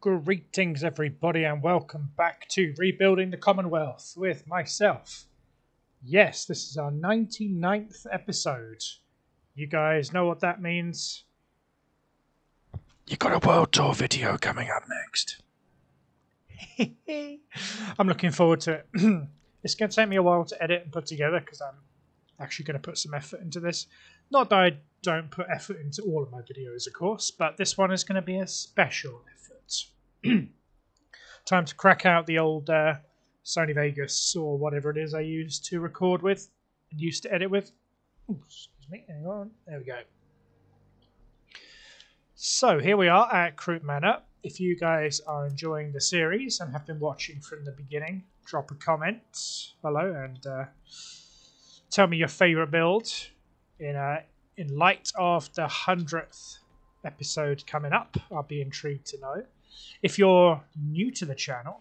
Greetings everybody and welcome back to Rebuilding the Commonwealth with myself. Yes, this is our 99th episode. You guys know what that means? You got a world tour video coming up next. I'm looking forward to it. It's going to take me a while to edit and put together because I'm actually going to put some effort into this. Not that I don't put effort into all of my videos, of course, but this one is going to be a special effort. Time to crack out the old Sony Vegas or whatever it is I used to record with and used to edit with. Ooh, excuse me, hang on. There we go. So here we are at Croup Manor. If you guys are enjoying the series and have been watching from the beginning, drop a comment below and tell me your favourite build in light of the 100th episode coming up. I'll be intrigued to know. If you're new to the channel,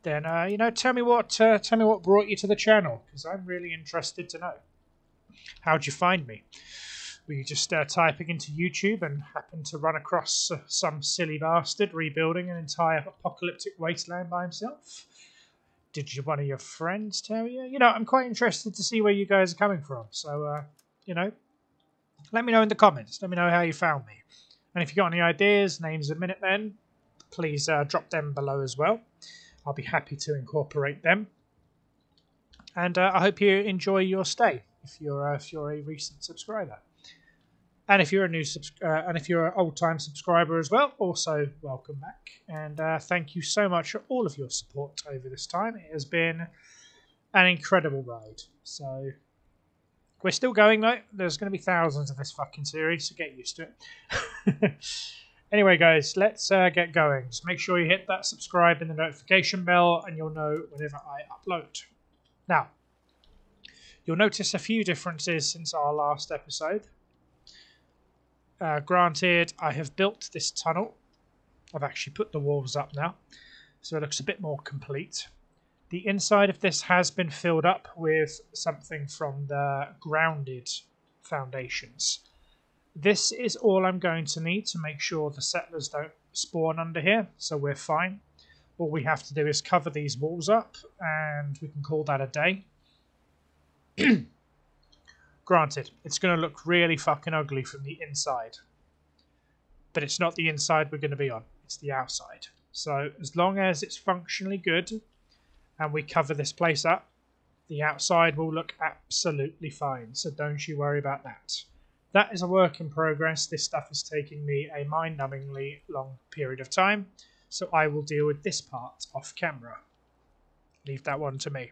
then tell me what brought you to the channel, because I'm really interested to know. How'd you find me? Were you just typing into YouTube and happened to run across some silly bastard rebuilding an entire apocalyptic wasteland by himself? Did one of your friends tell you? I'm quite interested to see where you guys are coming from. So, let me know in the comments. Let me know how you found me. And if you got any ideas, names of Minutemen, please drop them below as well. I'll be happy to incorporate them. And I hope you enjoy your stay if you're a recent subscriber. And if you're an old-time subscriber as well, also welcome back. And thank you so much for all of your support over this time. It has been an incredible ride. So we're still going though. There's going to be thousands of this fucking series, so get used to it. Anyway, guys, let's get going. Just make sure you hit that subscribe and the notification bell, and you'll know whenever I upload. Now, you'll notice a few differences since our last episode. Granted, I have built this tunnel. I've actually put the walls up now, so it looks a bit more complete. The inside of this has been filled up with something from the grounded foundations. This is all I'm going to need to make sure the settlers don't spawn under here, so we're fine. All we have to do is cover these walls up, and we can call that a day. Granted, it's going to look really fucking ugly from the inside. But it's not the inside we're going to be on, it's the outside. So as long as it's functionally good, and we cover this place up, the outside will look absolutely fine, so don't you worry about that. That is a work in progress. This stuff is taking me a mind-numbingly long period of time, so I will deal with this part off camera. Leave that one to me.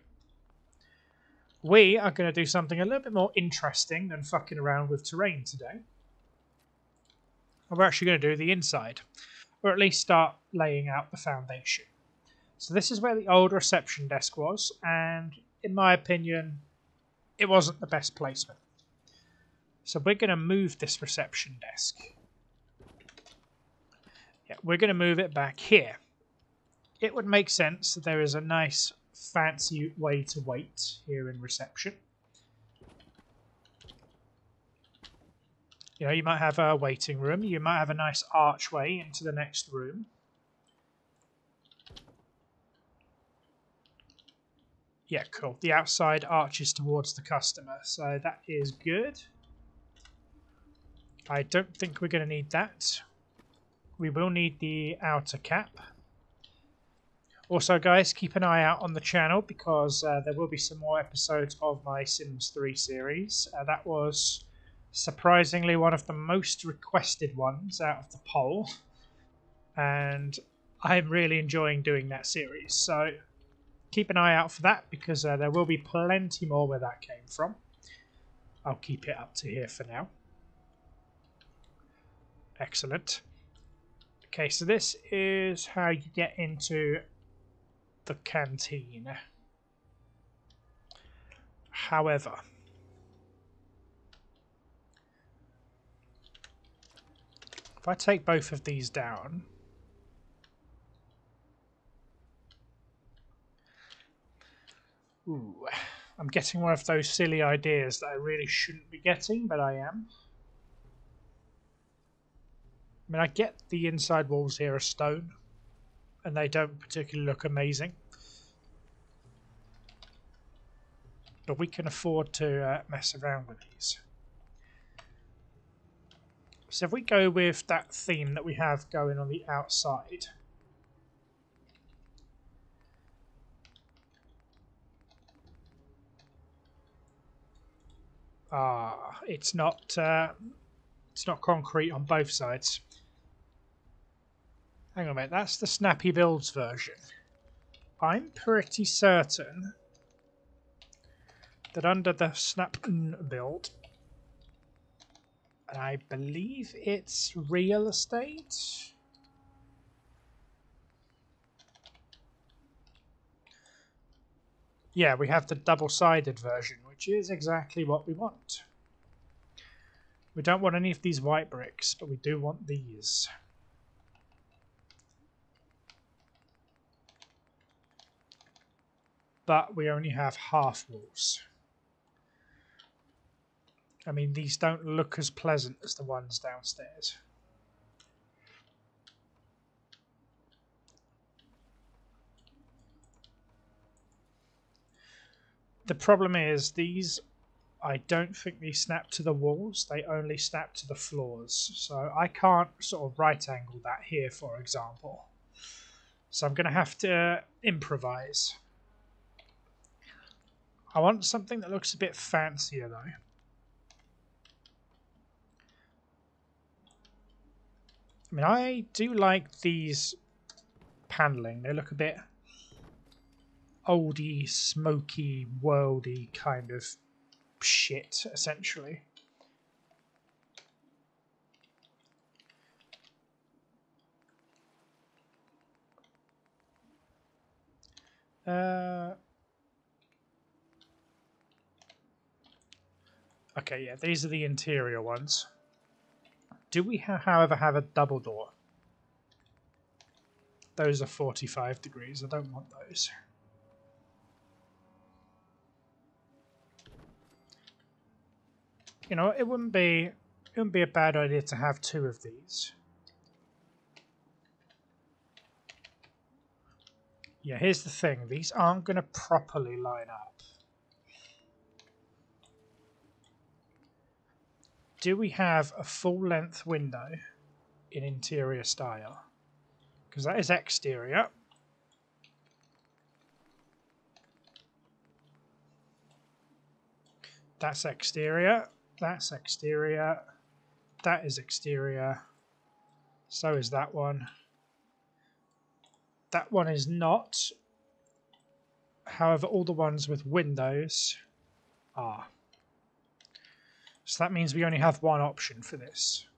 We are going to do something a little bit more interesting than fucking around with terrain today. And we're actually going to do the inside, or at least start laying out the foundation. So this is where the old reception desk was, and in my opinion, it wasn't the best placement. So we're going to move this reception desk. Yeah, we're going to move it back here. It would make sense that there is a nice fancy way to wait here in reception. You might have a waiting room. You might have a nice archway into the next room. Yeah, cool. The outside arches towards the customer, so that is good. I don't think we're going to need that. We will need the outer cap. Also, guys, keep an eye out on the channel because there will be some more episodes of my Sims 3 series. That was surprisingly one of the most requested ones out of the poll. And I'm really enjoying doing that series. So keep an eye out for that because there will be plenty more where that came from. I'll keep it up to here for now. Excellent. Okay, so this is how you get into the canteen. However, if I take both of these down, I'm getting one of those silly ideas that I really shouldn't be getting, but I am. I mean, I get the inside walls here are stone, and they don't particularly look amazing. But we can afford to mess around with these. So if we go with that theme that we have going on the outside, it's not concrete on both sides. Hang on a minute, that's the Snappy Builds version. I'm pretty certain that under the Snap build, and I believe it's real estate. Yeah, we have the double-sided version, which is exactly what we want. We don't want any of these white bricks, but we do want these. But we only have half walls. I mean, these don't look as pleasant as the ones downstairs. The problem is these, I don't think they snap to the walls, they only snap to the floors. So I can't sort of right angle that here, for example. So I'm going to have to improvise. I want something that looks a bit fancier though. I mean, I do like these paneling. They look a bit oldie, smoky, worldy kind of shit, essentially. Okay, yeah, these are the interior ones. Do we, however, have a double door? Those are 45 degrees. I don't want those. You know, it wouldn't be a bad idea to have two of these. Yeah, here's the thing. These aren't going to properly line up. Do we have a full-length window in interior style? Because that is exterior. That's exterior. That's exterior. That is exterior. So is that one. That one is not. However, all the ones with windows are. So that means we only have one option for this.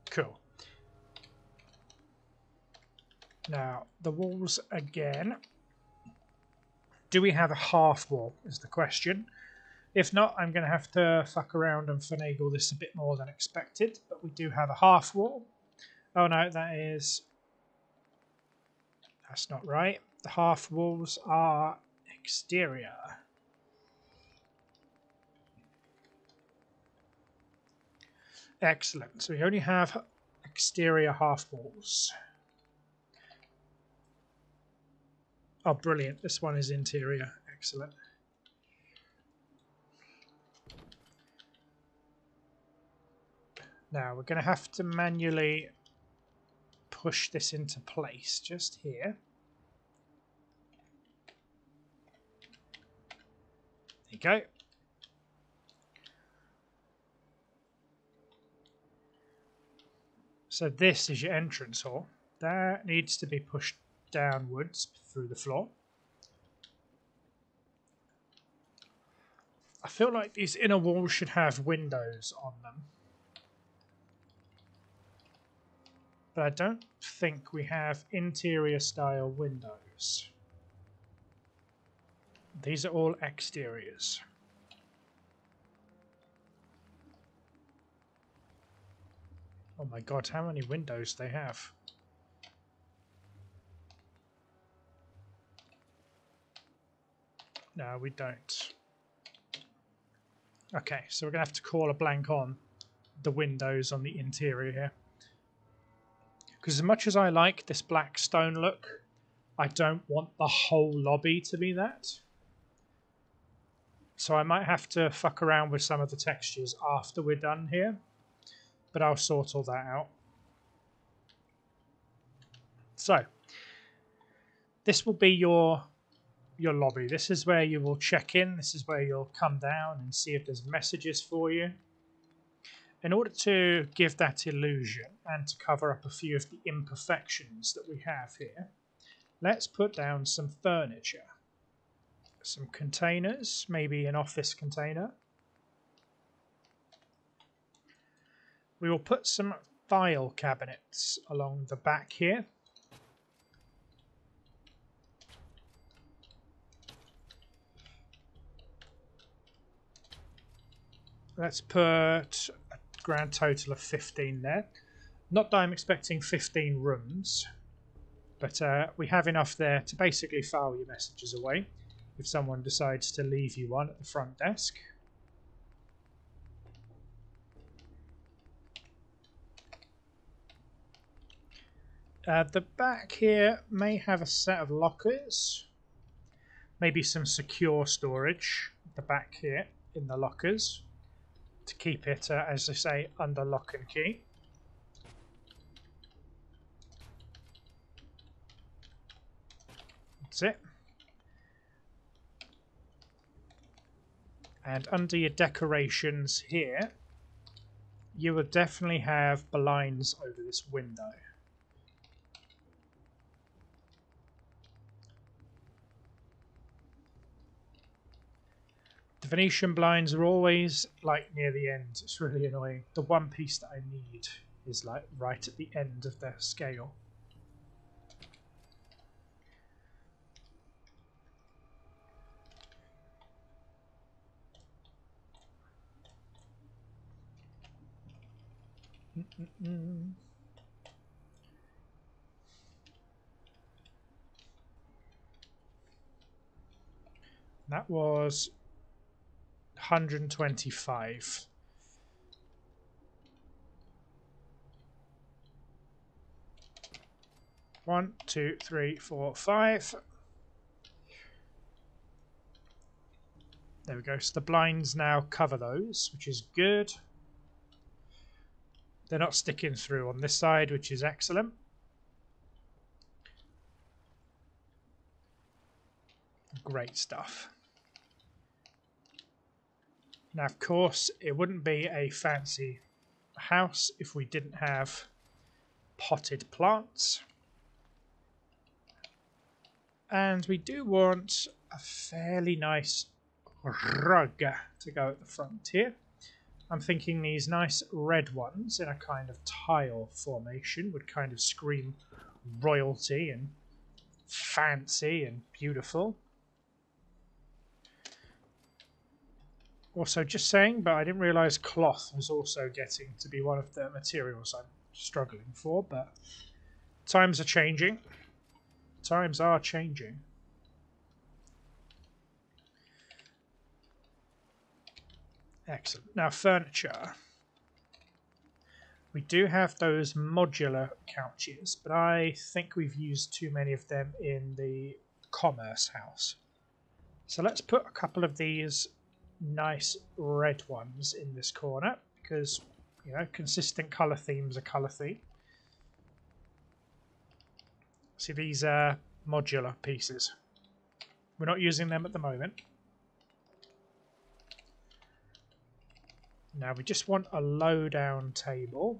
Cool. Now, the walls again. Do we have a half wall is the question. If not, I'm going to have to fuck around and finagle this a bit more than expected. But we do have a half wall. Oh no, that's not right. The half walls are exterior. Excellent. So we only have exterior half walls. Oh, brilliant. This one is interior. Excellent. Now we're going to have to manually push this into place just here. There you go. So this is your entrance hall. That needs to be pushed downwards through the floor. I feel like these inner walls should have windows on them. But I don't think we have interior style windows. These are all exteriors. Oh my god, how many windows they have. No, we don't. Okay, so we're going to have to call a blank on the windows on the interior here. Because as much as I like this black stone look, I don't want the whole lobby to be that. So I might have to fuck around with some of the textures after we're done here. But I'll sort all that out. So, this will be your lobby. This is where you will check in. This is where you'll come down and see if there's messages for you. In order to give that illusion and to cover up a few of the imperfections that we have here, let's put down some furniture. Some containers, maybe an office container. We will put some file cabinets along the back here. Let's put a grand total of 15 there. Not that I'm expecting 15 rooms, but we have enough there to basically file your messages away if someone decides to leave you one at the front desk. The back here may have a set of lockers, maybe some secure storage at the back here in the lockers to keep it, as I say, under lock and key. That's it. And under your decorations here, you will definitely have blinds over this window. The Venetian blinds are always like near the end. It's really annoying. The one piece that I need is like right at the end of the scale. That was 125. One, two, three, four, five. There we go. So the blinds now cover those, which is good. They're not sticking through on this side, which is excellent. Great stuff. Now, of course, it wouldn't be a fancy house if we didn't have potted plants. And we do want a fairly nice rug to go at the front here. I'm thinking these nice red ones in a kind of tile formation would kind of scream royalty and fancy and beautiful. Also, just saying, but I didn't realise cloth was also getting to be one of the materials I'm struggling for, but times are changing. Times are changing. Excellent. Now, furniture. We do have those modular couches, but I think we've used too many of them in the Commerce house. So let's put a couple of these nice red ones in this corner because, you know, consistent colour themes are colour theme. See, these are modular pieces. We're not using them at the moment. Now we just want a low down table.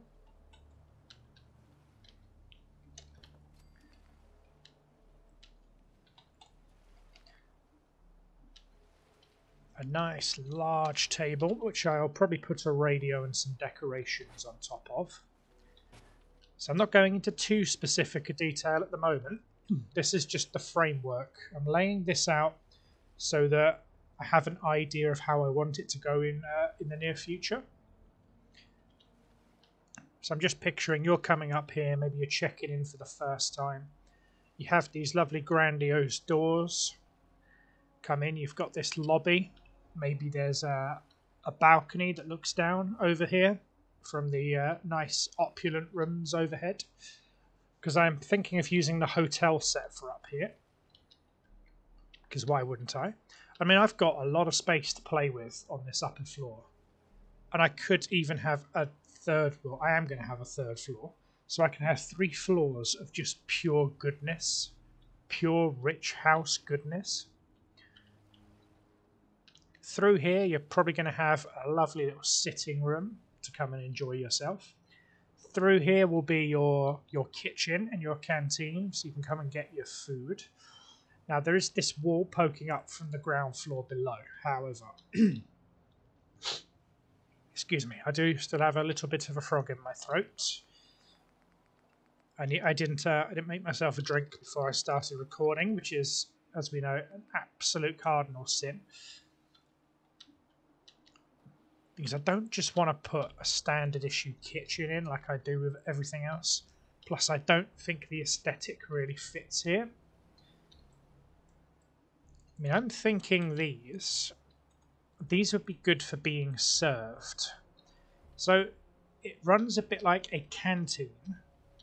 A nice large table, which I'll probably put a radio and some decorations on top of. So I'm not going into too specific a detail at the moment. This is just the framework. I'm laying this out so that I have an idea of how I want it to go in the near future. So I'm just picturing you're coming up here, maybe you're checking in for the first time. You have these lovely grandiose doors. Come in, you've got this lobby. Maybe there's a a balcony that looks down over here from the nice opulent rooms overhead, because I'm thinking of using the hotel set for up here, because why wouldn't I? I mean, I've got a lot of space to play with on this upper floor, and I could even have a third floor. I am going to have a third floor, so I can have 3 floors of just pure goodness, pure rich house goodness. Through here, you're probably going to have a lovely little sitting room to come and enjoy yourself. Through here will be your kitchen and your canteen, so you can come and get your food. Now, there is this wall poking up from the ground floor below, however. Excuse me, I do still have a little bit of a frog in my throat. I didn't make myself a drink before I started recording, which is, as we know, an absolute cardinal sin. Because I don't just want to put a standard issue kitchen in like I do with everything else. Plus, I don't think the aesthetic really fits here. I mean, I'm thinking these would be good for being served. So it runs a bit like a canteen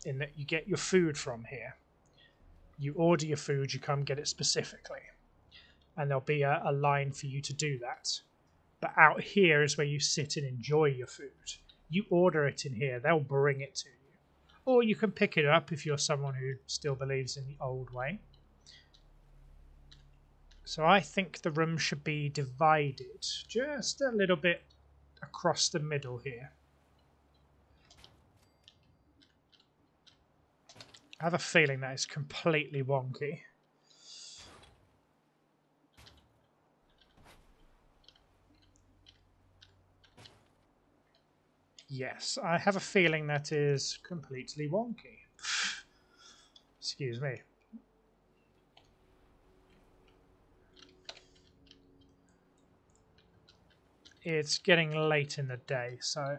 in that you get your food from here. You order your food, you come get it specifically. And there'll be a line for you to do that. But out here is where you sit and enjoy your food. You order it in here, they'll bring it to you. Or you can pick it up if you're someone who still believes in the old way. So I think the room should be divided just a little bit across the middle here. I have a feeling that is completely wonky. Yes, I have a feeling that is completely wonky. Excuse me. It's getting late in the day, so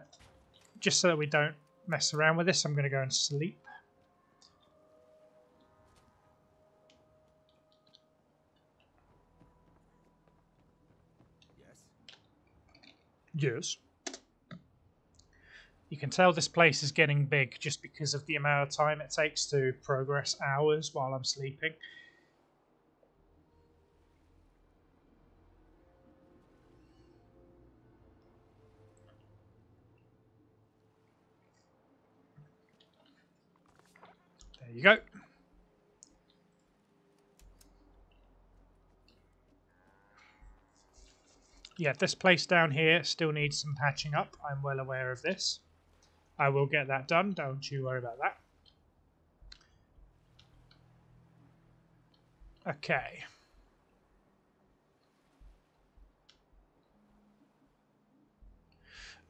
just so that we don't mess around with this, I'm going to go and sleep. Yes. You can tell this place is getting big just because of the amount of time it takes to progress hours while I'm sleeping. There you go. Yeah, this place down here still needs some patching up. I'm well aware of this. I will get that done. Don't you worry about that. Okay.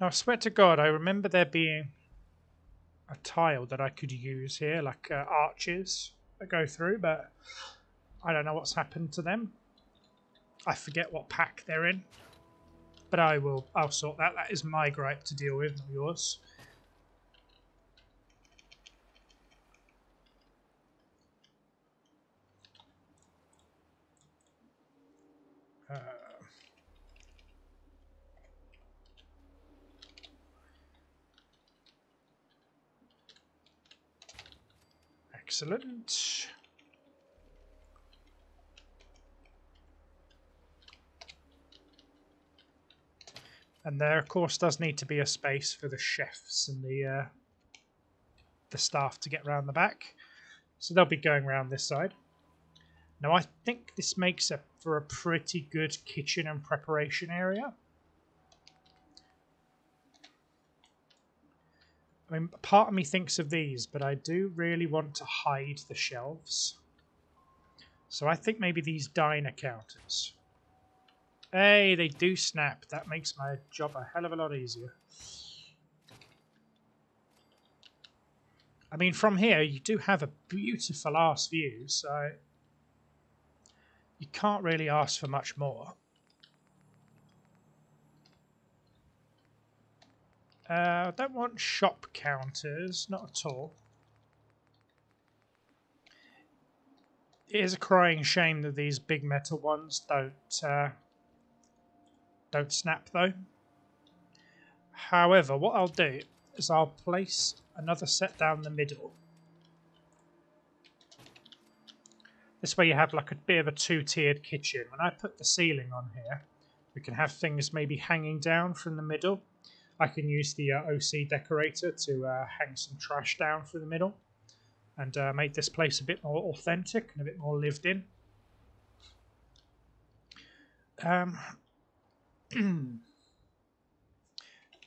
Now, I swear to God, I remember there being a tile that I could use here, like arches that go through, but I don't know what's happened to them. I forget what pack they're in, but I'll sort that. That is my gripe to deal with, not yours. Excellent. And there, of course, does need to be a space for the chefs and the staff to get around the back. So they'll be going around this side. Now, I think this makes for a pretty good kitchen and preparation area. I mean, part of me thinks of these, but I do really want to hide the shelves. So I think maybe these diner counters. Hey, they do snap. That makes my job a hell of a lot easier. I mean, from here, you do have a beautiful arse view, so you can't really ask for much more. I don't want shop counters, not at all. It is a crying shame that these big metal ones don't snap, though. However, what I'll do is I'll place another set down the middle. This way you have like a bit of a two-tiered kitchen. When I put the ceiling on here, we can have things maybe hanging down from the middle. I can use the OC decorator to hang some trash down from the middle and make this place a bit more authentic and a bit more lived in.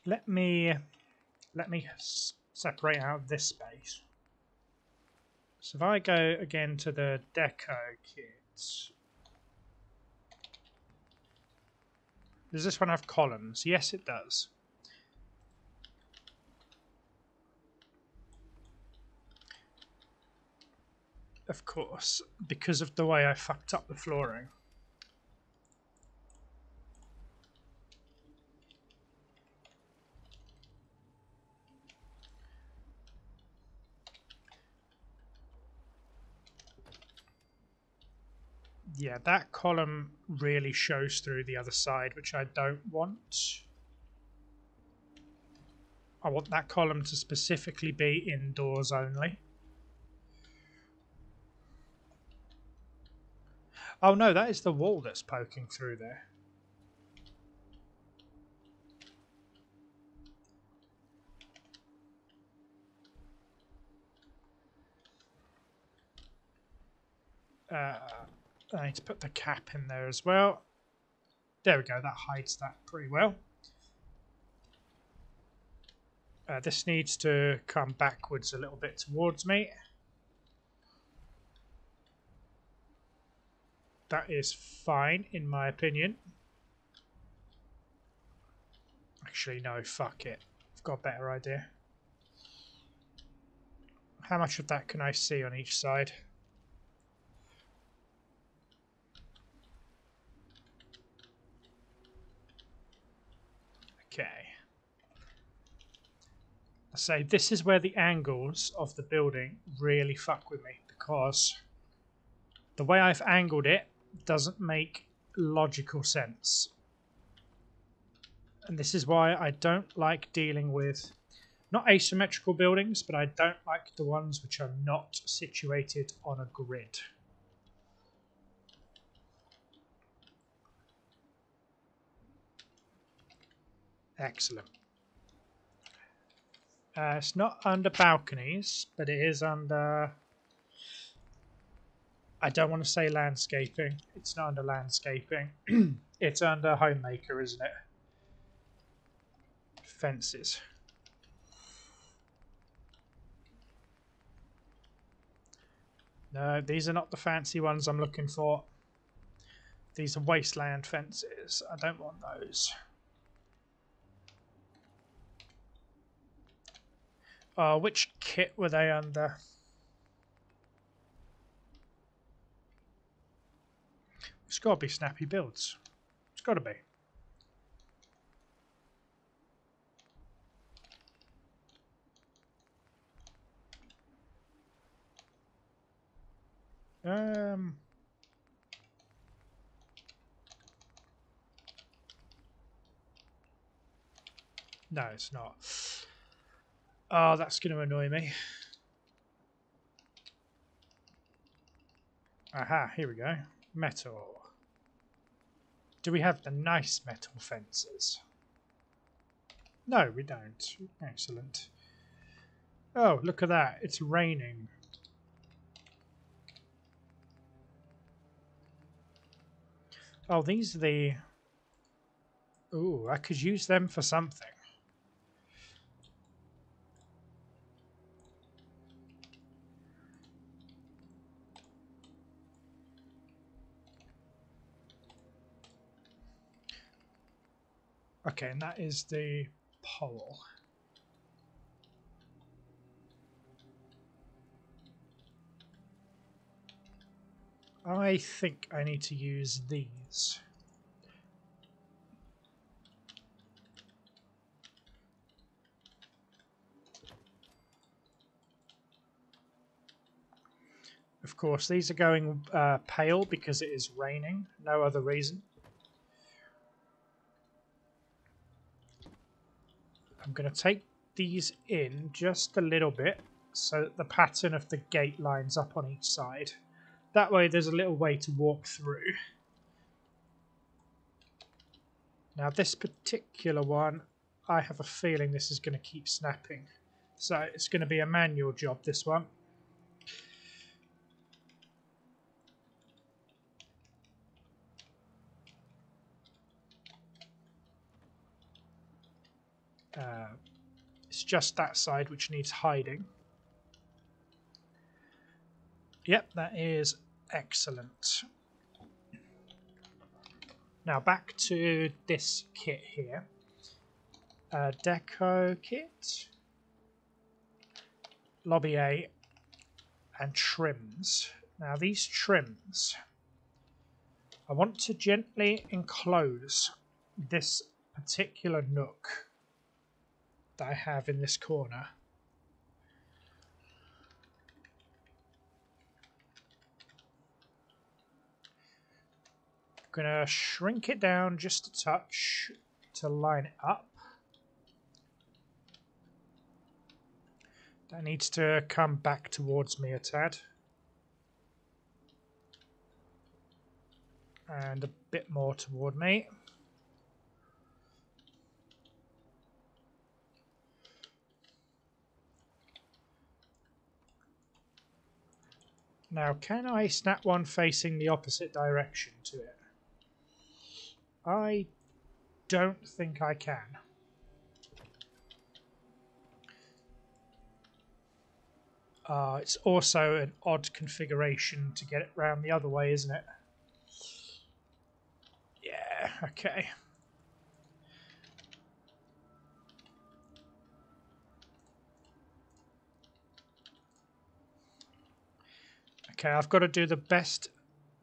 Let me separate out this space. So if I go again to the deco kit, does this one have columns? Yes, it does. Of course, because of the way I fucked up the flooring. Yeah, that column really shows through the other side, which I don't want. I want that column to specifically be indoors only. Oh no, that is the wall that's poking through there. I need to put the cap in there as well. There we go, that hides that pretty well. This needs to come backwards a little bit towards me. That is fine, in my opinion. Actually, no, fuck it. I've got a better idea. How much of that can I see on each side? Okay. I say this is where the angles of the building really fuck with me, because the way I've angled it doesn't make logical sense. And this is why I don't like dealing with, not asymmetrical buildings, but I don't like the ones which are not situated on a grid. Excellent. It's not under balconies, but it is under... I don't want to say landscaping. It's not under landscaping. It's under homemaker, isn't it? Fences. No, these are not the fancy ones I'm looking for. These are wasteland fences. I don't want those. Which kit were they under? It's got to be Snappy Builds. It's got to be. No, it's not. Oh, that's going to annoy me. Aha, here we go. Metal. Do we have the nice metal fences? No, we don't. Excellent. Oh, look at that. It's raining. Oh, these are the... Ooh, I could use them for something. Okay, and that is the pole. I think I need to use these. Of course, these are going pale because it is raining. No other reason. I'm going to take these in just a little bit so that the pattern of the gate lines up on each side. That way there's a little way to walk through. Now this particular one, I have a feeling this is going to keep snapping. So it's going to be a manual job, this one. It's just that side which needs hiding. Yep, that is excellent. Now back to this kit here. Deco kit, Lobby A, and trims. Now these trims, I want to gently enclose this particular nook that I have in this corner. I'm going to shrink it down just a touch to line it up. That needs to come back towards me a tad. And a bit more toward me. Now, can I snap one facing the opposite direction to it? I don't think I can. It's also an odd configuration to get it round the other way, isn't it? Yeah, okay. Okay, I've got to do the best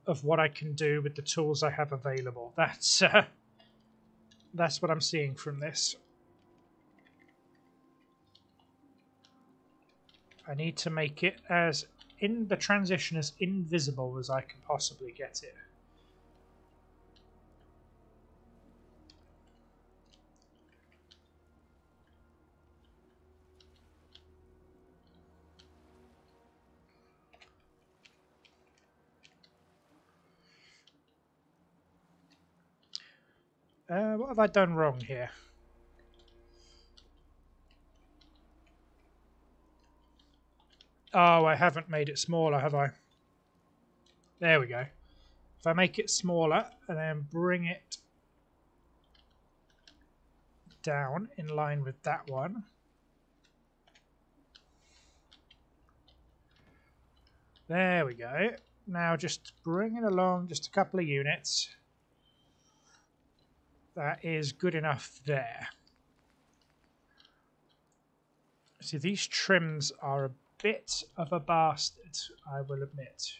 of what I can do with the tools I have available. That's what I'm seeing from this. I need to make it as in the transition as invisible as I can possibly get it. What have I done wrong here? Oh, I haven't made it smaller, have I? There we go. If I make it smaller and then bring it down in line with that one. There we go. Now just bring it along just a couple of units. That is good enough there. See, these trims are a bit of a bastard, I will admit.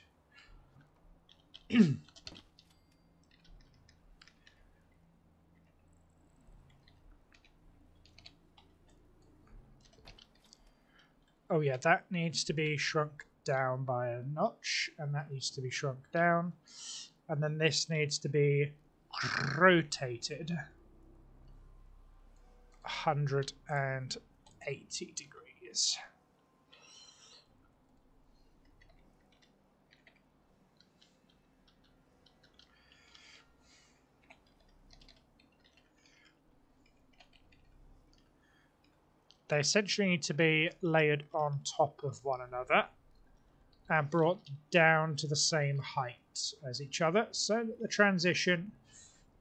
Oh yeah, that needs to be shrunk down by a notch, and that needs to be shrunk down. And then this needs to be rotated 180 degrees. They essentially need to be layered on top of one another and brought down to the same height as each other so that the transition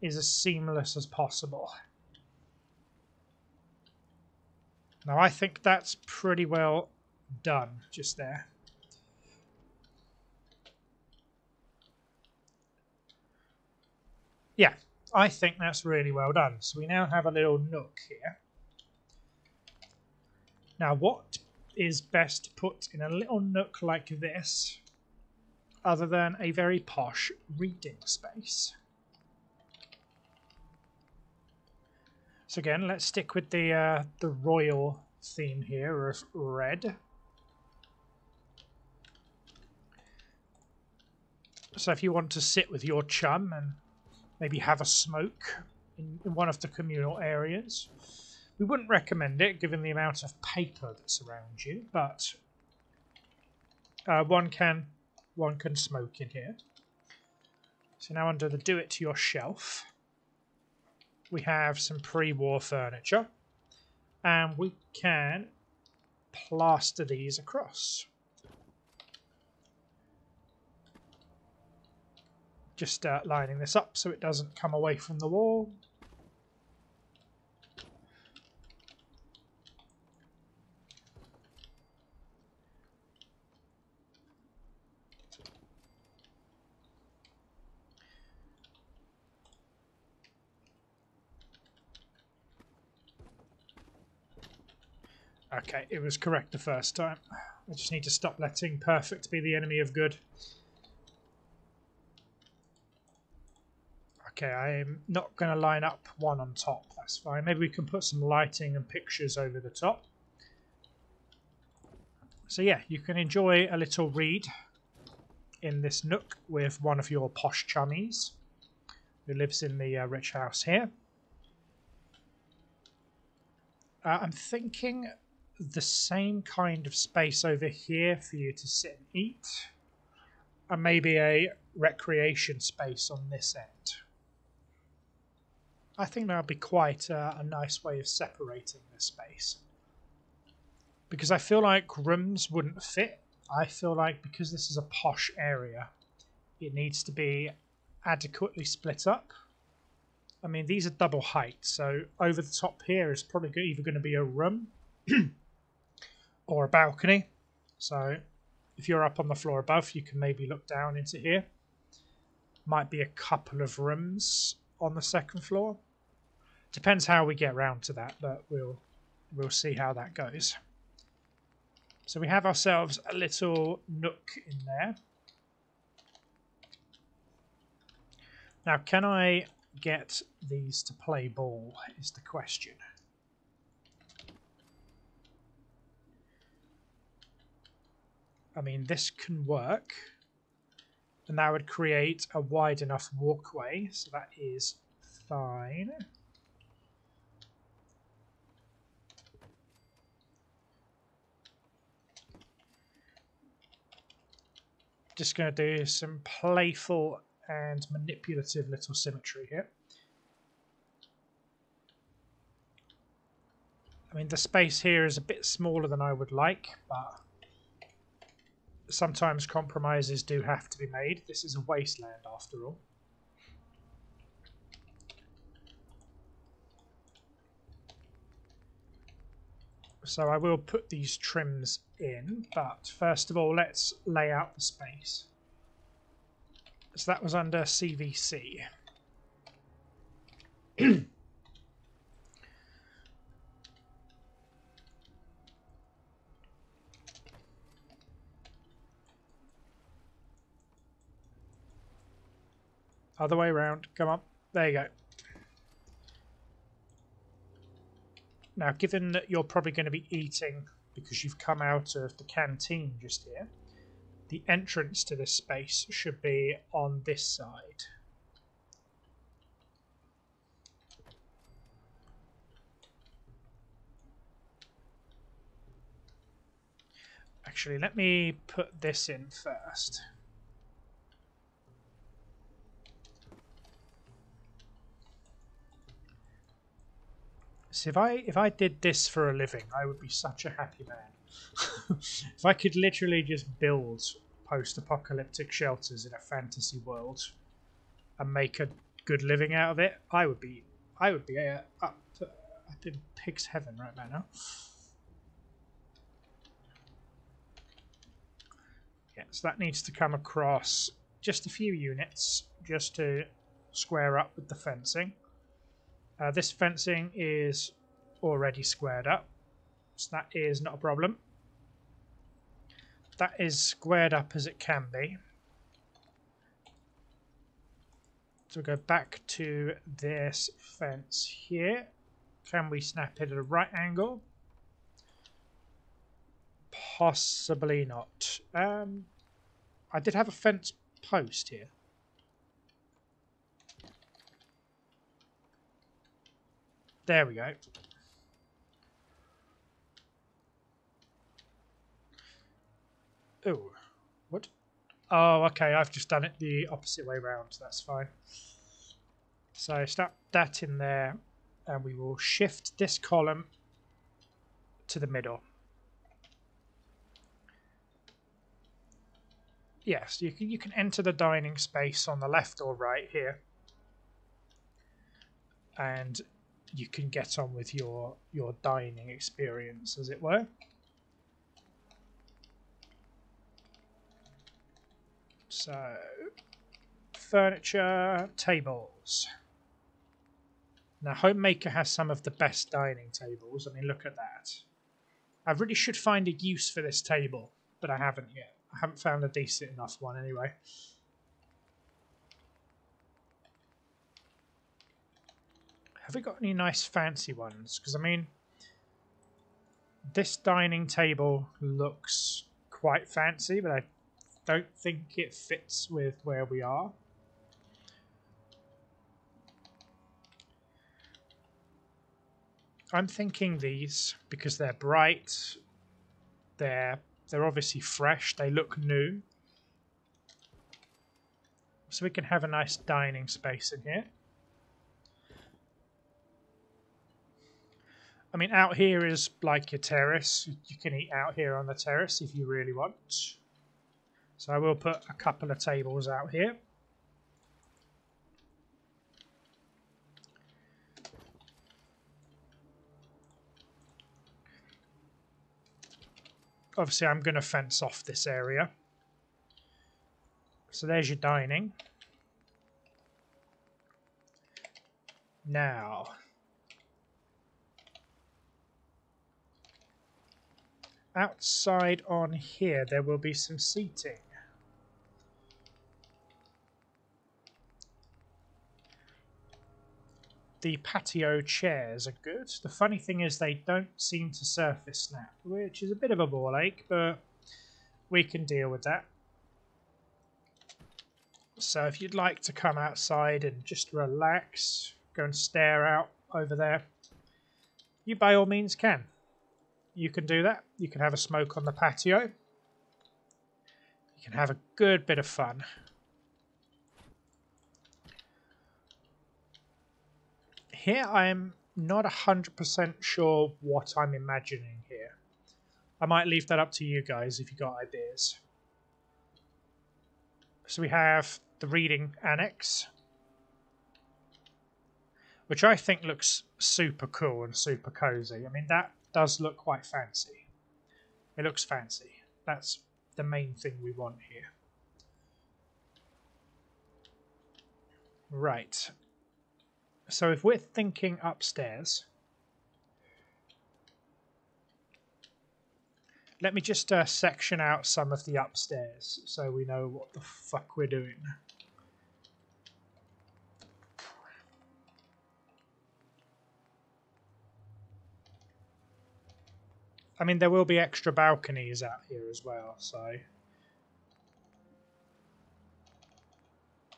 is as seamless as possible. Now I think that's pretty well done just there. Yeah, I think that's really well done. So we now have a little nook here. Now what is best to put in a little nook like this other than a very posh reading space? So again, let's stick with the royal theme here of red. So if you want to sit with your chum and maybe have a smoke in one of the communal areas, We wouldn't recommend it given the amount of paper that's around you, but one can smoke in here. So now under the do it to your shelf, we have some pre-war furniture, and we can plaster these across. Just lining this up so it doesn't come away from the wall. Okay, it was correct the first time. I just need to stop letting perfect be the enemy of good. Okay, I'm not going to line up one on top. That's fine. Maybe we can put some lighting and pictures over the top. So yeah, you can enjoy a little read in this nook with one of your posh chummies who lives in the rich house here. I'm thinking the same kind of space over here for you to sit and eat, and maybe a recreation space on this end. I think that would be quite a nice way of separating the space. Because I feel like rooms wouldn't fit. I feel like because this is a posh area, it needs to be adequately split up. I mean, these are double height, so over the top here is probably either going to be a room or a balcony. So if you're up on the floor above, you can maybe look down into here. Might be a couple of rooms on the second floor. Depends how we get round to that, but we'll see how that goes. So we have ourselves a little nook in there. Now, can I get these to play ball is the question. I mean, this can work, and that would create a wide enough walkway, so that is fine. Just going to do some playful and manipulative little symmetry here. I mean, the space here is a bit smaller than I would like, but sometimes compromises do have to be made. This is a wasteland after all. So I will put these trims in, but first of all, let's lay out the space. So that was under CVC. Other way around. Come on. There you go. Now, given that you're probably going to be eating because you've come out of the canteen just here, the entrance to this space should be on this side. Actually, let me put this in first. So if I did this for a living, I would be such a happy man. If I could literally just build post-apocalyptic shelters in a fantasy world and make a good living out of it, I would be up in pig's heaven right now. Yeah, so that needs to come across just a few units just to square up with the fencing. This fencing is already squared up, so that is not a problem. That is squared up as it can be. So we'll go back to this fence here. Can we snap it at a right angle? Possibly not. I did have a fence post here. There we go. Oh, what? Oh, okay, I've just done it the opposite way round. That's fine. So snap that in there, and we will shift this column to the middle. Yes, you can enter the dining space on the left or right here, and you can get on with your dining experience, as it were. So, furniture, tables. Now, Homemaker has some of the best dining tables. I mean, look at that. I really should find a use for this table, but I haven't yet. I haven't found a decent enough one anyway. Have we got any nice fancy ones? Because, I mean, this dining table looks quite fancy, but I don't think it fits with where we are. I'm thinking these because they're bright. They're obviously fresh. They look new. So we can have a nice dining space in here. I mean, out here is like your terrace. You can eat out here on the terrace if you really want. So I will put a couple of tables out here. Obviously, I'm going to fence off this area. So there's your dining. Now, outside on here, there will be some seating. The patio chairs are good. The funny thing is they don't seem to surface snap, which is a bit of a ball ache, but we can deal with that. So if you'd like to come outside and just relax, go and stare out over there, you by all means can. You can do that. You can have a smoke on the patio. You can have a good bit of fun. Here I'm not 100% sure what I'm imagining here. I might leave that up to you guys if you got ideas. So we have the reading annex, which I think looks super cool and super cozy. I mean, that does look quite fancy. It looks fancy. That's the main thing we want here. Right. So if we're thinking upstairs, let me just section out some of the upstairs so we know what the fuck we're doing. I mean, there will be extra balconies out here as well, so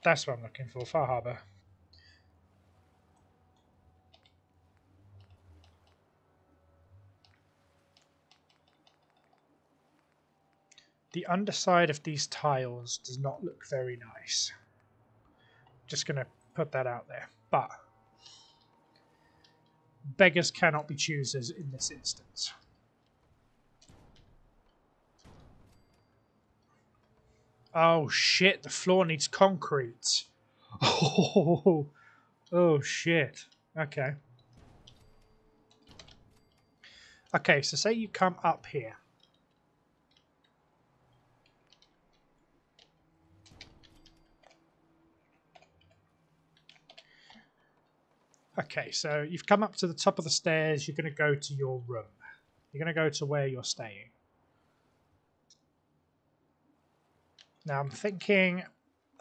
that's what I'm looking for, Far Harbour. The underside of these tiles does not look very nice. Just going to put that out there. But beggars cannot be choosers in this instance. Oh shit, the floor needs concrete. Oh, oh shit. Okay. Okay, so say you come up here. Okay, so you've come up to the top of the stairs. You're going to go to your room. You're going to go to where you're staying. Now I'm thinking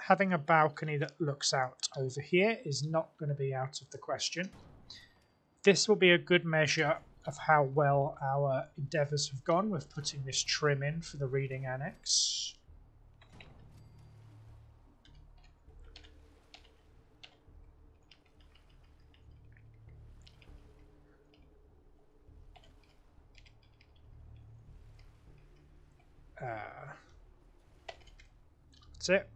having a balcony that looks out over here is not going to be out of the question. This will be a good measure of how well our endeavours have gone with putting this trim in for the reading annex. That's it.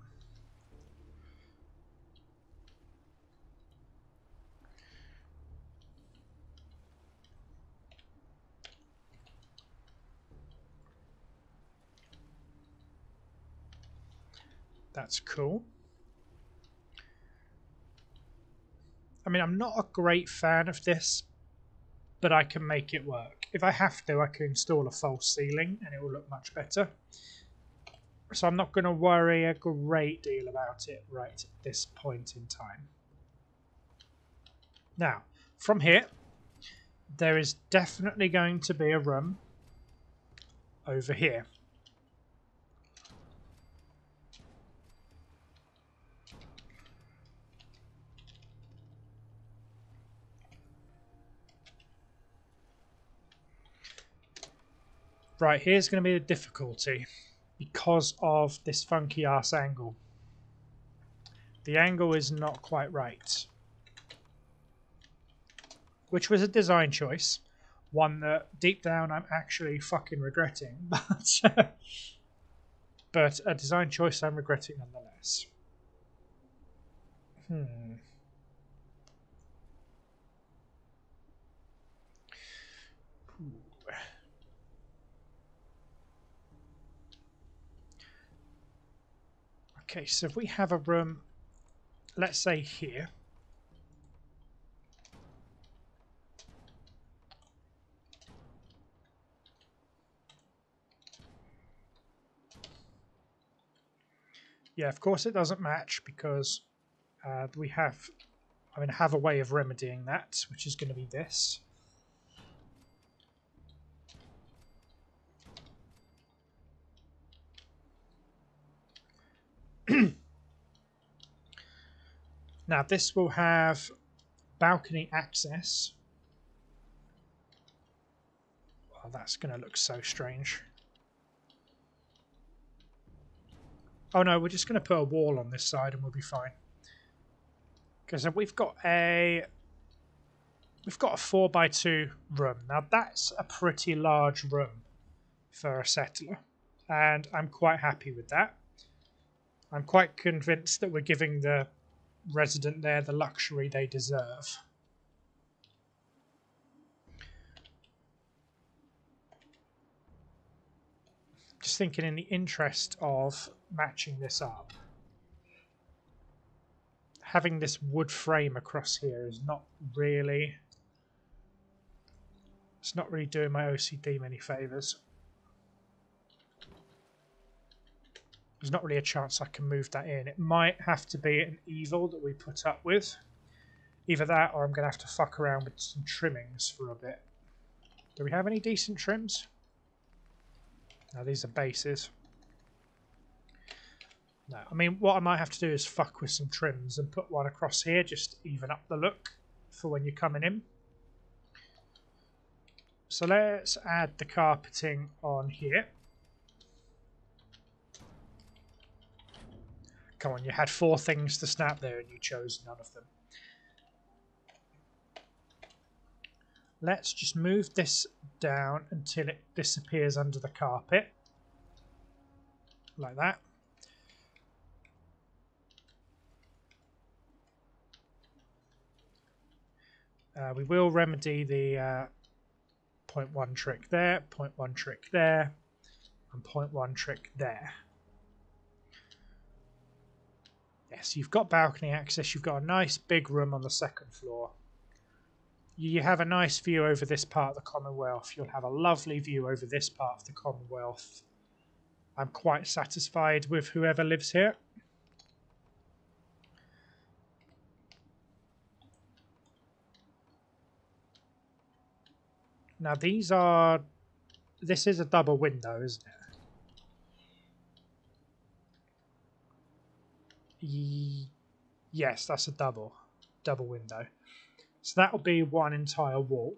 That's cool. I mean, I'm not a great fan of this, but I can make it work. If I have to, I can install a false ceiling and it will look much better. So I'm not going to worry a great deal about it right at this point in time. Now, from here, there is definitely going to be a room over here. Right, here's going to be the difficulty because of this funky ass angle. The angle is not quite right. Which was a design choice. One that deep down I'm actually fucking regretting. But a design choice I'm regretting nonetheless. Okay, so if we have a room, let's say here. Yeah, of course it doesn't match because we have, I have a way of remedying that, which is going to be this. Now this will have balcony access. Oh, that's going to look so strange. Oh no, we're just going to put a wall on this side and we'll be fine. Because we've got a 4x2 room. Now that's a pretty large room for a settler, and I'm quite happy with that. I'm quite convinced that we're giving the resident there the luxury they deserve. Just thinking in the interest of matching this up. Having this wood frame across here is not really... It's not really doing my OCD many favours. There's not really a chance I can move that in. It might have to be an evil that we put up with. Either that or I'm going to have to fuck around with some trimmings for a bit. Do we have any decent trims? No, these are bases. No, I mean, what I might have to do is fuck with some trims and put one across here just to even up the look for when you're coming in. So let's add the carpeting on here. Come on, you had 4 things to snap there and you chose none of them. Let's just move this down until it disappears under the carpet. Like that. We will remedy the 0.1 trick there, 0.1 trick there, and 0.1 trick there. Yes, you've got balcony access. You've got a nice big room on the 2nd floor. You have a nice view over this part of the Commonwealth. You'll have a lovely view over this part of the Commonwealth. I'm quite satisfied with whoever lives here. Now these are... This is a double window, isn't it? Yes, that's a double window. So that will be one entire wall,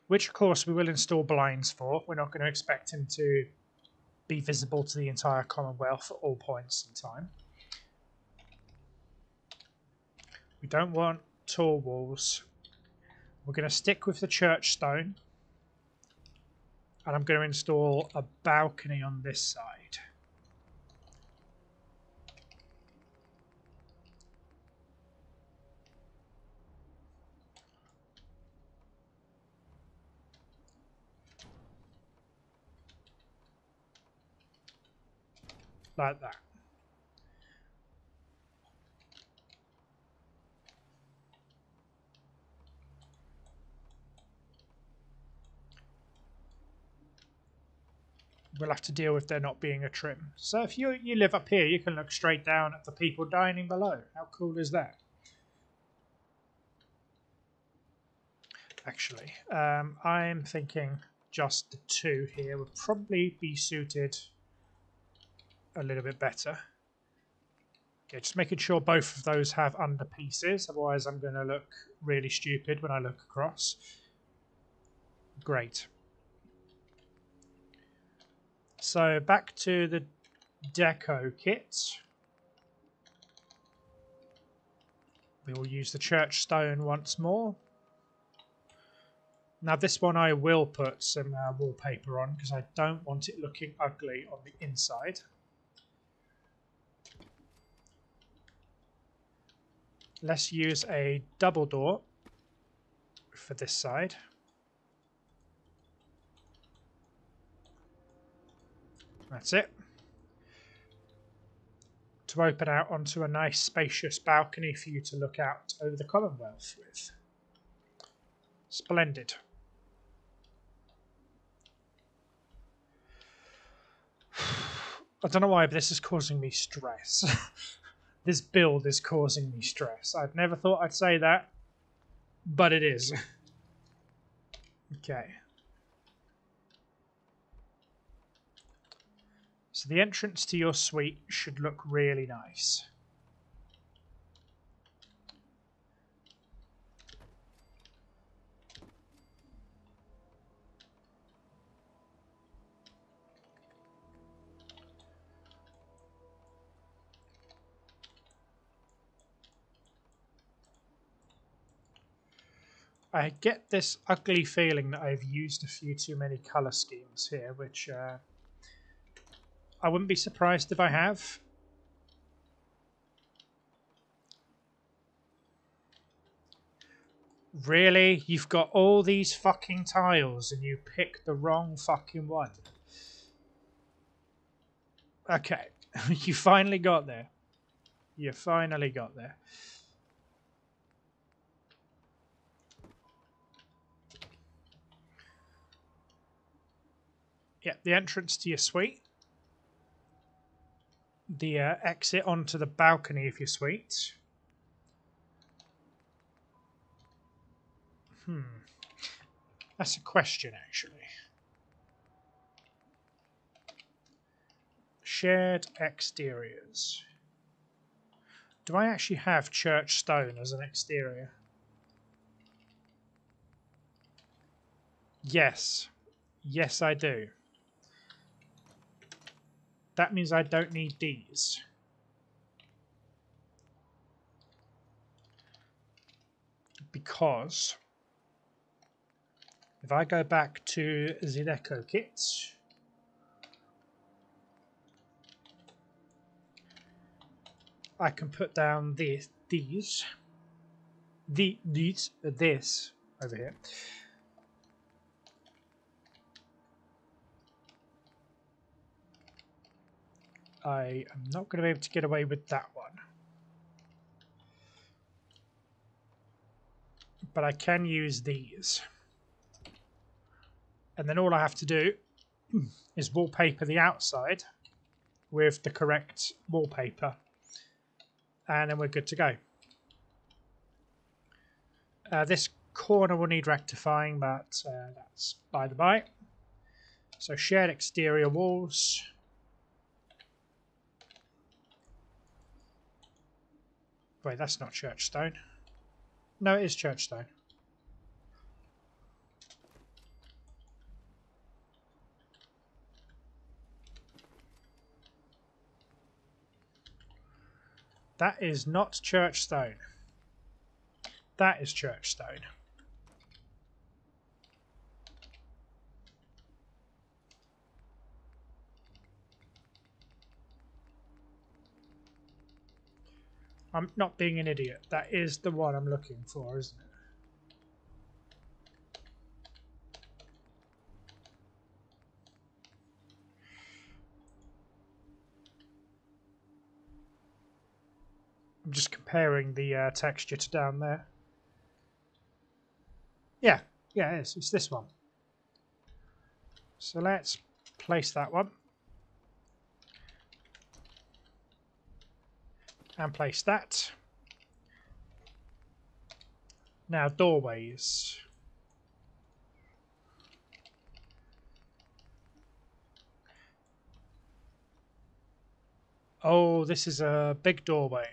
which of course we will install blinds for. We're not going to expect him to be visible to the entire Commonwealth at all points in time. We don't want tall walls. We're going to stick with the church stone, and I'm going to install a balcony on this side. like that. We'll have to deal with there not being a trim. So if you live up here, you can look straight down at the people dining below. How cool is that? Actually, I'm thinking just the two here would probably be suited a little bit better. Okay, just making sure both of those have under pieces, otherwise I'm going to look really stupid when I look across. Great. So back to the deco kit. We will use the church stone once more. Now this one I will put some wallpaper on because I don't want it looking ugly on the inside. Let's use a double door for this side. That's it. To open out onto a nice spacious balcony for you to look out over the Commonwealth with. Splendid. I don't know why, but this is causing me stress. This build is causing me stress. I've never thought I'd say that, but it is. Okay. So the entrance to your suite should look really nice. I get this ugly feeling that I've used a few too many colour schemes here, which I wouldn't be surprised if I have. Really? You've got all these fucking tiles and you pick the wrong fucking one. Okay. You finally got there. You finally got there. Yeah, the entrance to your suite. The exit onto the balcony of your suite. That's a question, actually. Shared exteriors. Do I actually have church stone as an exterior? Yes. Yes, I do. That means I don't need these. Because if I go back to the deco kits, I can put down this over here. I am not going to be able to get away with that one. But I can use these. And then all I have to do is wallpaper the outside with the correct wallpaper. And then we're good to go. This corner will need rectifying, but that's by the by. So shared exterior walls. Wait, that's not church stone. No, it is church stone. That is not church stone. That is church stone. I'm not being an idiot. That is the one I'm looking for, isn't it? I'm just comparing the texture to down there. Yeah, yeah, it is. It's this one. So let's place that one. And place that. Now doorways. Oh, this is a big doorway.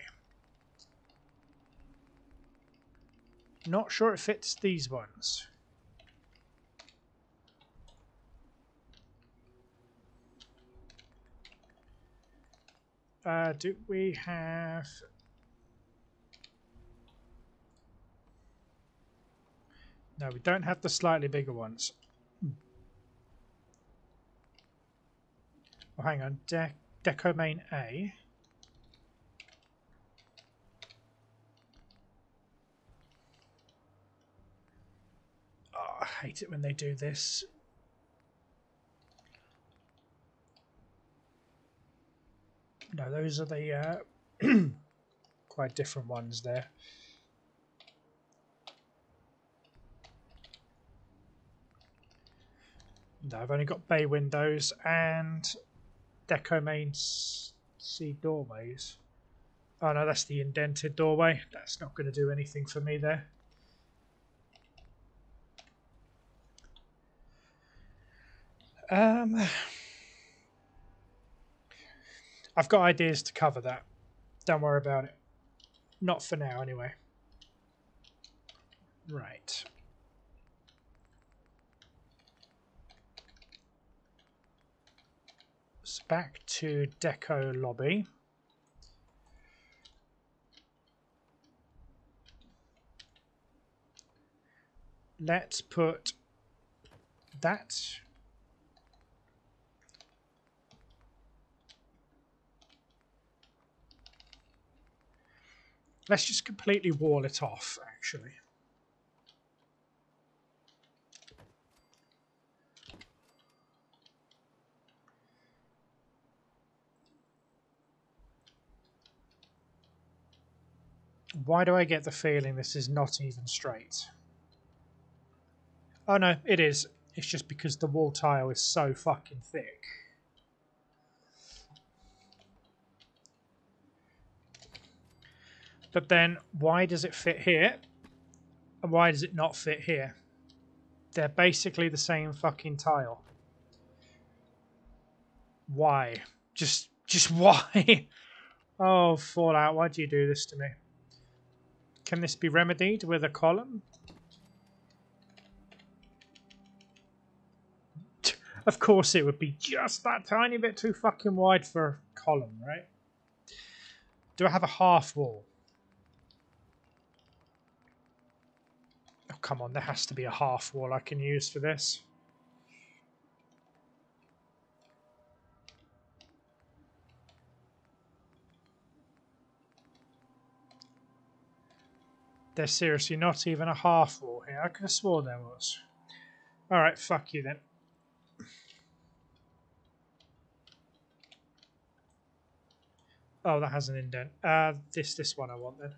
Not sure it fits these ones. Do we have... No, we don't have the slightly bigger ones. Oh, hang on. Deco main A. Oh, I hate it when they do this. No, those are the quite different ones there. No, I've only got bay windows and deco main C doorways. Oh no, that's the indented doorway. That's not going to do anything for me there. I've got ideas to cover that. Don't worry about it. Not for now, anyway. Right. So back to Deco Lobby. Let's put that. Let's just completely wall it off, actually. Why do I get the feeling this is not even straight? Oh no, it is. It's just because the wall tile is so fucking thick. But then, why does it fit here? And why does it not fit here? They're basically the same fucking tile. Why? Just why? Oh, Fallout, why do you do this to me? Can this be remedied with a column? Of course it would be just that tiny bit too fucking wide for a column, right? Do I have a half wall? Oh, come on, there has to be a half wall I can use for this. There's seriously not even a half wall here. I could have sworn there was. Alright, fuck you then. Oh, that has an indent. This one I want then.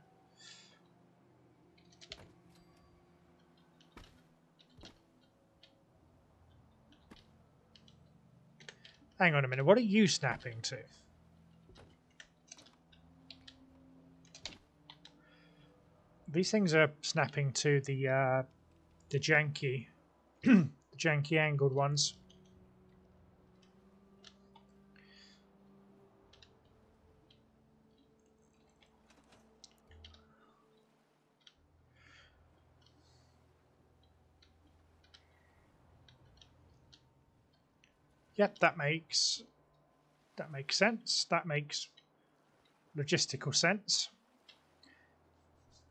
Hang on a minute, what are you snapping to? These things are snapping to the janky, the janky angled ones. Yep, that makes sense. That makes logistical sense.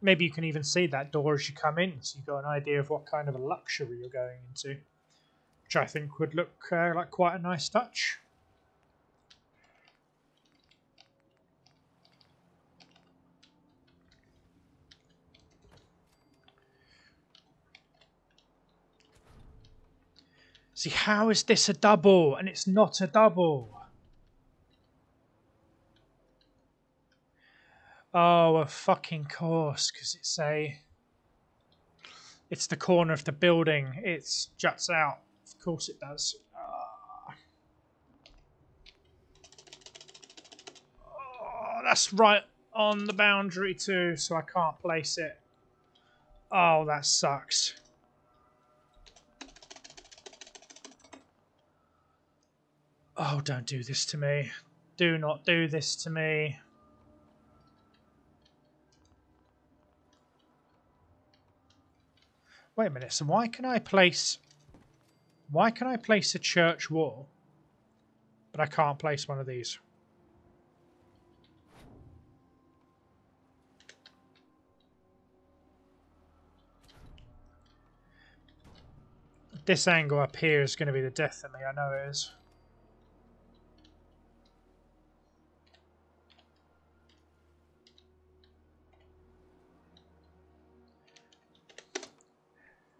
Maybe you can even see that door as you come in, so you've got an idea of what kind of a luxury you're going into, which I think would look like quite a nice touch. See, how is this a double and it's not a double? Oh, a fucking course, because it's the corner of the building. It juts out. Of course it does. Oh, that's right on the boundary too, so I can't place it. Oh, that sucks. Oh, don't do this to me. Do not do this to me. Wait a minute, so why can I place a church wall, but I can't place one of these? This angle up here is going to be the death of me, I know it is.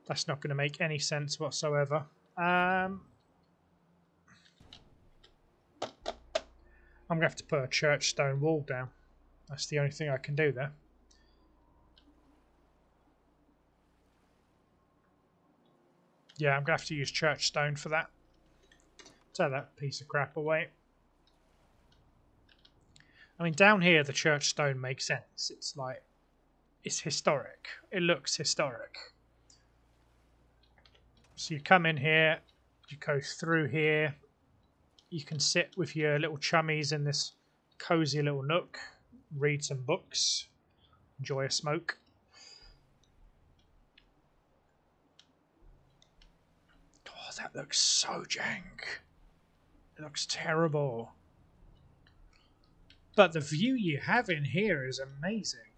That's not going to make any sense whatsoever. I'm going to have to put a church stone wall down. That's the only thing I can do there. Yeah, I'm going to have to use church stone for that. Tear that piece of crap away. I mean, down here, the church stone makes sense. It's like, it's historic. It looks historic. So you come in here, you go through here, you can sit with your little chummies in this cozy little nook, read some books, enjoy a smoke. Oh, that looks so jank. It looks terrible. But the view you have in here is amazing.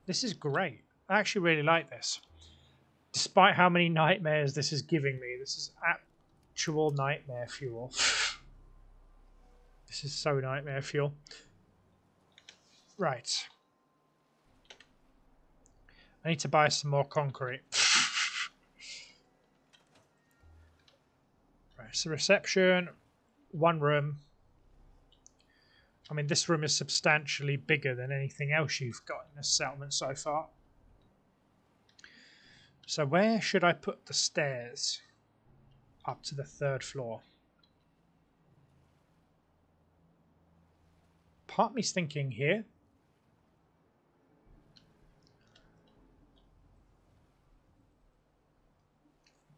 This is great. I actually really like this. Despite how many nightmares this is giving me, this is actual nightmare fuel. This is so nightmare fuel. Right. I need to buy some more concrete. Right, so reception, one room. I mean, this room is substantially bigger than anything else you've got in this settlement so far. So where should I put the stairs up to the 3rd floor? Part of me's thinking here.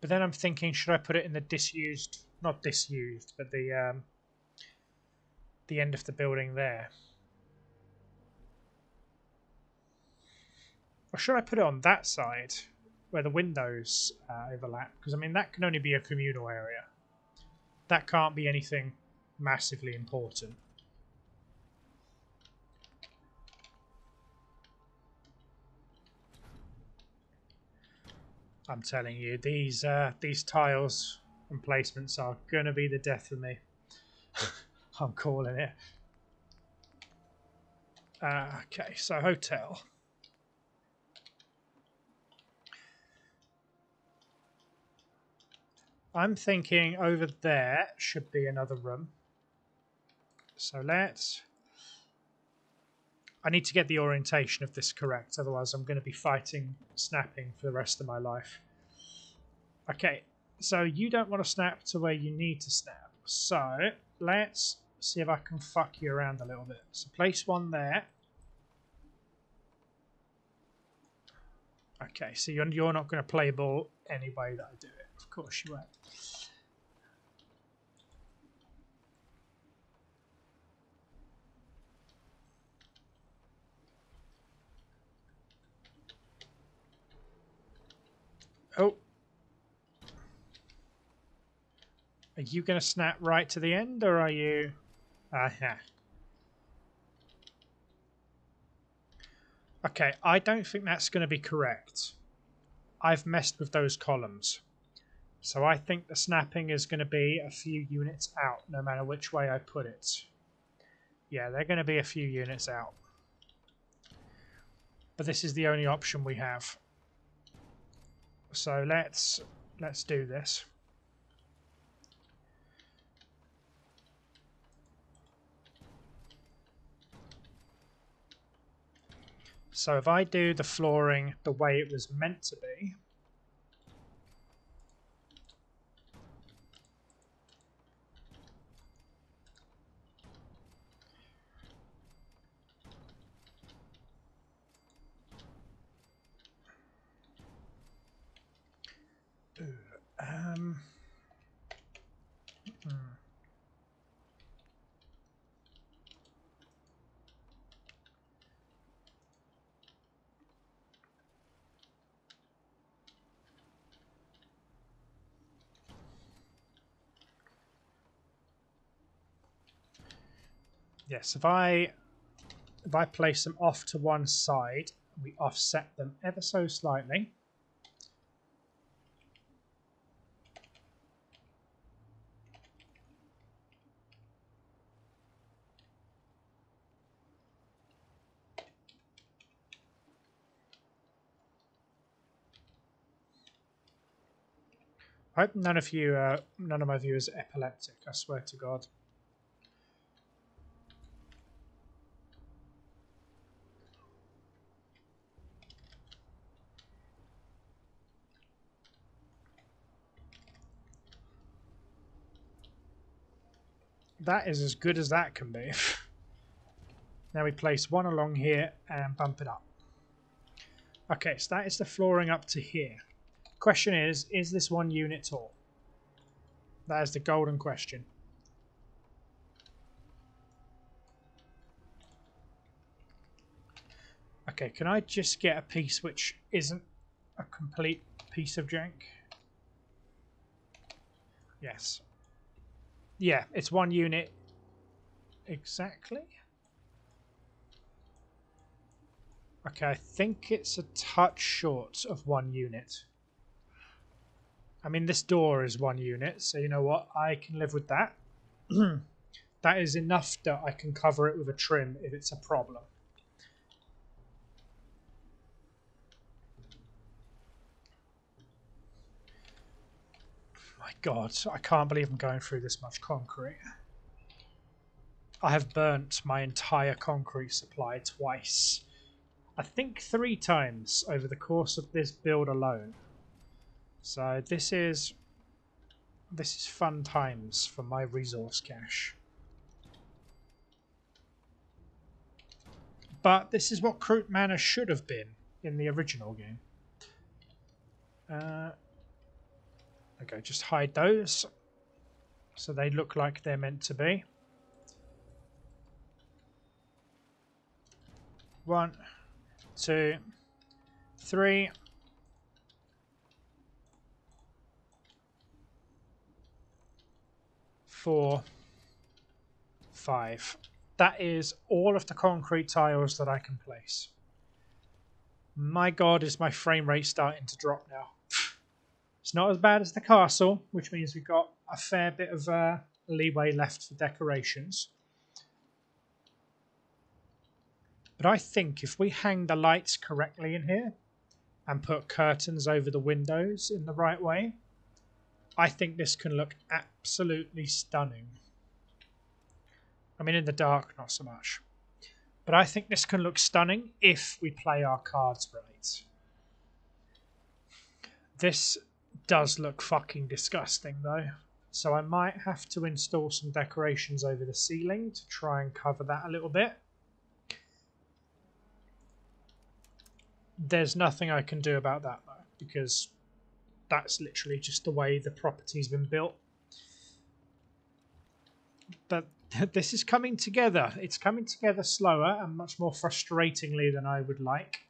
But then I'm thinking, should I put it in the disused, not disused, but the end of the building there? Or should I put it on that side, where the windows overlap? Because, I mean, that can only be a communal area. That can't be anything massively important. I'm telling you, these tiles and placements are going to be the death of me. I'm calling it. Okay, so hotel. I'm thinking over there should be another room. So I need to get the orientation of this correct, otherwise I'm going to be fighting snapping for the rest of my life. Okay, so you don't want to snap to where you need to snap. So let's see if I can fuck you around a little bit. So place one there. Okay, so you're not going to play ball any way that I do it. Of course you won't. Oh. Are you going to snap right to the end, or are you... yeah. Okay, I don't think that's going to be correct. I've messed with those columns. So I think the snapping is going to be a few units out, no matter which way I put it. Yeah, they're going to be a few units out. But this is the only option we have. So let's do this. So if I do the flooring the way it was meant to be, hmm. Yes, if I place them off to one side, we offset them ever so slightly. I hope none of my viewers are epileptic. I swear to God. That is as good as that can be. Now we place one along here and bump it up. Okay, so that is the flooring up to here. Question is this one unit tall? That is the golden question. Okay, can I just get a piece which isn't a complete piece of jank? Yes. Yeah, it's one unit exactly. Okay, I think it's a touch short of one unit. I mean, this door is one unit, so you know what? I can live with that. That is enough that I can cover it with a trim if it's a problem. My God, I can't believe I'm going through this much concrete. I have burnt my entire concrete supply twice. I think 3 times over the course of this build alone. So this is fun times for my resource cache. But this is what Kroot Manor should have been in the original game. Okay, just hide those so they look like they're meant to be. 1, 2, 3. 4, 5. That is all of the concrete tiles that I can place. My God, is my frame rate starting to drop now. It's not as bad as the castle, which means we've got a fair bit of leeway left for decorations. But I think if we hang the lights correctly in here and put curtains over the windows in the right way, I think this can look absolutely stunning. I mean, in the dark, not so much. But I think this can look stunning if we play our cards right. This does look fucking disgusting, though. So I might have to install some decorations over the ceiling to try and cover that a little bit. There's nothing I can do about that, though, because that's literally just the way the property's been built. But this is coming together. It's coming together slower and much more frustratingly than I would like,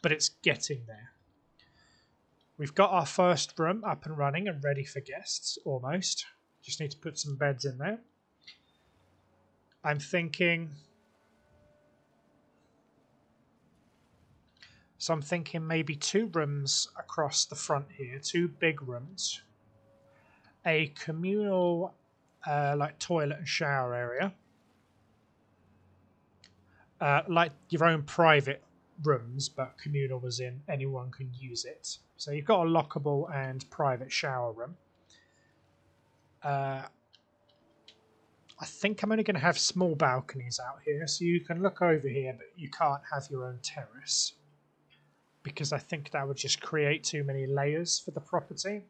but it's getting there. We've got our first room up and running and ready for guests, almost. Just need to put some beds in there. I'm thinking... So I'm thinking maybe 2 rooms across the front here, 2 big rooms. A communal, like toilet and shower area. Like your own private rooms, but communal as in anyone can use it. So you've got a lockable and private shower room. I think I'm only going to have small balconies out here, so you can look over here, but you can't have your own terrace. Because I think that would just create too many layers for the property.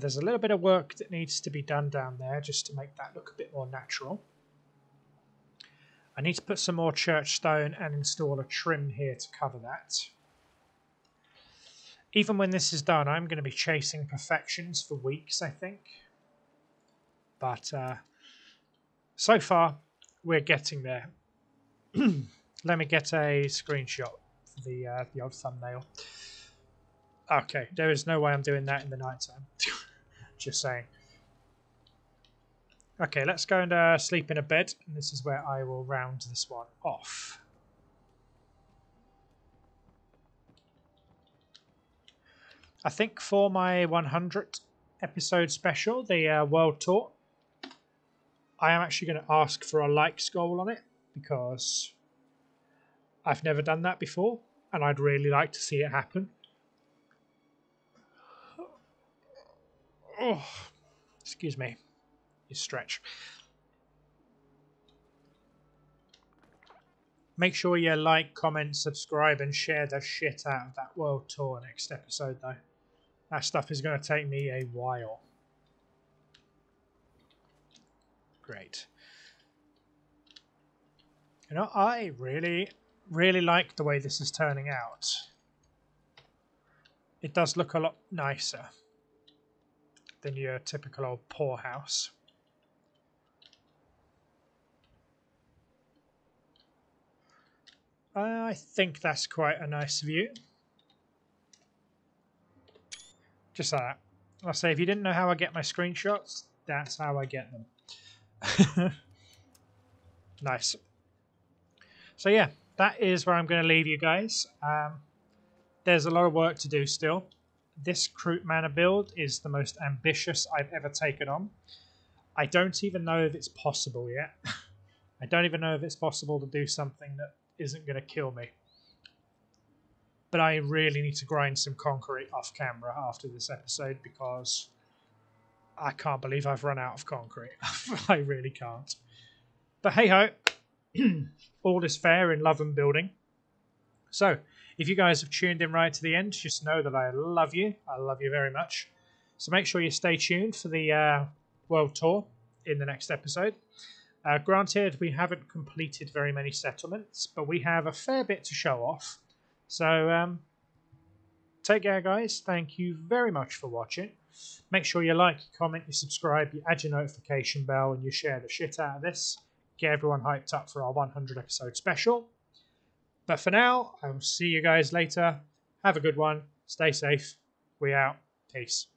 There's a little bit of work that needs to be done down there just to make that look a bit more natural. I need to put some more church stone and install a trim here to cover that. Even when this is done, I'm going to be chasing perfections for weeks, I think. But so far, we're getting there. Let me get a screenshot for the old thumbnail. Okay, there is no way I'm doing that in the nighttime. Just saying. Okay, let's go and sleep in a bed, and this is where I will round this one off. I think for my 100th episode special, the World Tour, I am actually going to ask for a likes goal on it, because I've never done that before, and I'd really like to see it happen. Oh, excuse me. You stretch. Make sure you like, comment, subscribe, and share the shit out of that World Tour next episode, though. That stuff is going to take me a while. Great. You know, I really like the way this is turning out. It does look a lot nicer than your typical old poorhouse. I think that's quite a nice view. Just like that. I'll say, if you didn't know how I get my screenshots, that's how I get them. Nice. So yeah, that is where I'm going to leave you guys. There's a lot of work to do still. This Croup Manor build is the most ambitious I've ever taken on. I don't even know if it's possible yet. I don't even know if it's possible to do something that isn't going to kill me. But I really need to grind some concrete off camera after this episode, because I can't believe I've run out of concrete. I really can't. But hey ho, all is fair in love and building. So, if you guys have tuned in right to the end, just know that I love you. I love you very much. So make sure you stay tuned for the World Tour in the next episode. Granted, we haven't completed very many settlements, but we have a fair bit to show off. So, take care, guys. Thank you very much for watching. Make sure you like, you comment, you subscribe, you add your notification bell, and you share the shit out of this. Get everyone hyped up for our 100 episode special. But for now, I will see you guys later. Have a good one. Stay safe. We out. Peace.